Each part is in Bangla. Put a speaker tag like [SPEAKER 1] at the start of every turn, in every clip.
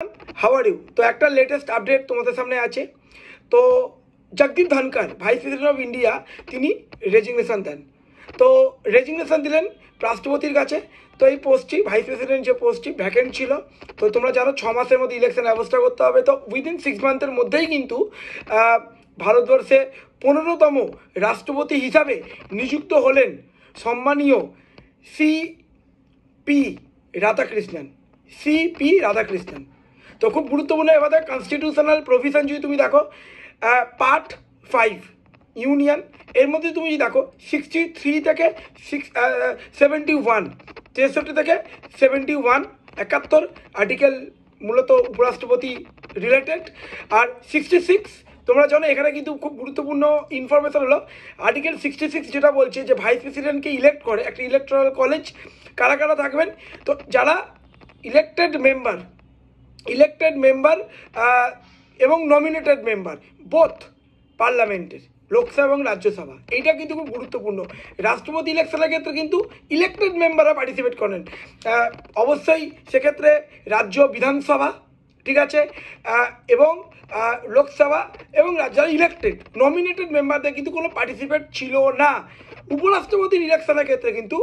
[SPEAKER 1] How are you. तो एक लेटेस्ट अपडेट तुम्हारे सामने आछे। तो जगदीप धनकर भाइस प्रेसिडेंट अफ इंडिया तिनी रेजिगनेशन दें। तो रेजिगनेशन दिलें राष्ट्रपतिर काछे। तो ये पोस्टटी भाइस प्रेसिडेंट जो पोस्टटी भैकेंट छिलो। तो तुम्हारा जानो 6 मासेर मध्य इलेक्शन व्यवस्था करते होबे। तो उइदिन 6 मान्थेर मध्येई किन्तु भारतवर्षे 15तम राष्ट्रपति हिसाबे नियुक्त हलेन सम्मानीय सीपी राधाकृष्णन। तो खूब गुरुत्वपूर्ण एबारे कन्स्टिट्यूशनल प्रोविजन जो तुम देखो पार्ट 5 यूनियन एर मध्य तुम देखो 63 থেকে 71 63 থেকে 71 71 आर्टिकल मूलत उपराष्ट्रपति रिलेटेड और 66 তোমরা জানো এখানে কিন্তু খুব গুরুত্বপূর্ণ ইনফরমেশন হলো আর্টিকেল 66 যেটা বলছে যে ভাইস প্রেসিডেন্টকে ইলেক্ট করে একটা ইলেকট্রাল কলেজ কারা কারা থাকবেন। তো যারা ইলেক্টেড মেম্বার এবং নমিনেটেড মেম্বার বোথ পার্লামেন্টের লোকসভা এবং রাজ্যসভা এইটা কিন্তু খুব গুরুত্বপূর্ণ। রাষ্ট্রপতি ইলেকশনের ক্ষেত্রে কিন্তু ইলেক্টেড মেম্বাররা পার্টিসিপেট করেন অবশ্যই সেক্ষেত্রে রাজ্য বিধানসভা ঠিক আছে এবং লোকসভা এবং যারা ইলেক্টেড নমিনেটেড মেম্বারদের কিন্তু কোনো পার্টিসিপেট ছিল না। উপরাষ্ট্রপতির ইলেকশনের ক্ষেত্রে কিন্তু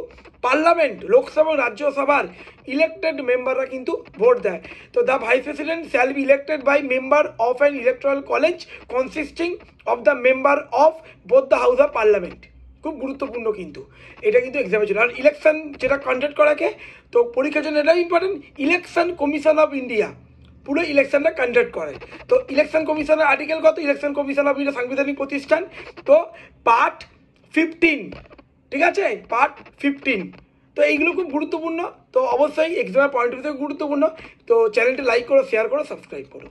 [SPEAKER 1] পার্লামেন্ট লোকসভা এবং রাজ্যসভার ইলেক্টেড মেম্বাররা কিন্তু ভোট দেয়। তো the vice president shall be elected by member of an electoral college consisting of the member of both the house of parliament. খুব গুরুত্বপূর্ণ কিন্তু এটা কিন্তু এক্সামের জন্য। আর ইলেকশন যেটা কন্ডাক্ট করাকে তো পরীক্ষার জন্য এটাই important. Election commission of India পুরো ইলেকশনটা কন্ডাক্ট করে। তো ইলেকশন কমিশনের আর্টিকেল কত? ইলেকশন কমিশন অফ ইন্ডিয়া সাংবিধানিক প্রতিষ্ঠান। তো পার্ট 15 ঠিক আছে পার্ট 15। তো এইগুলো খুব গুরুত্বপূর্ণ। তো অবশ্যই এক্সামের পয়েন্ট অফ ভিউ থেকে গুরুত্বপূর্ণ। তো চ্যানেলটি লাইক করো, শেয়ার করো, সাবস্ক্রাইব করো।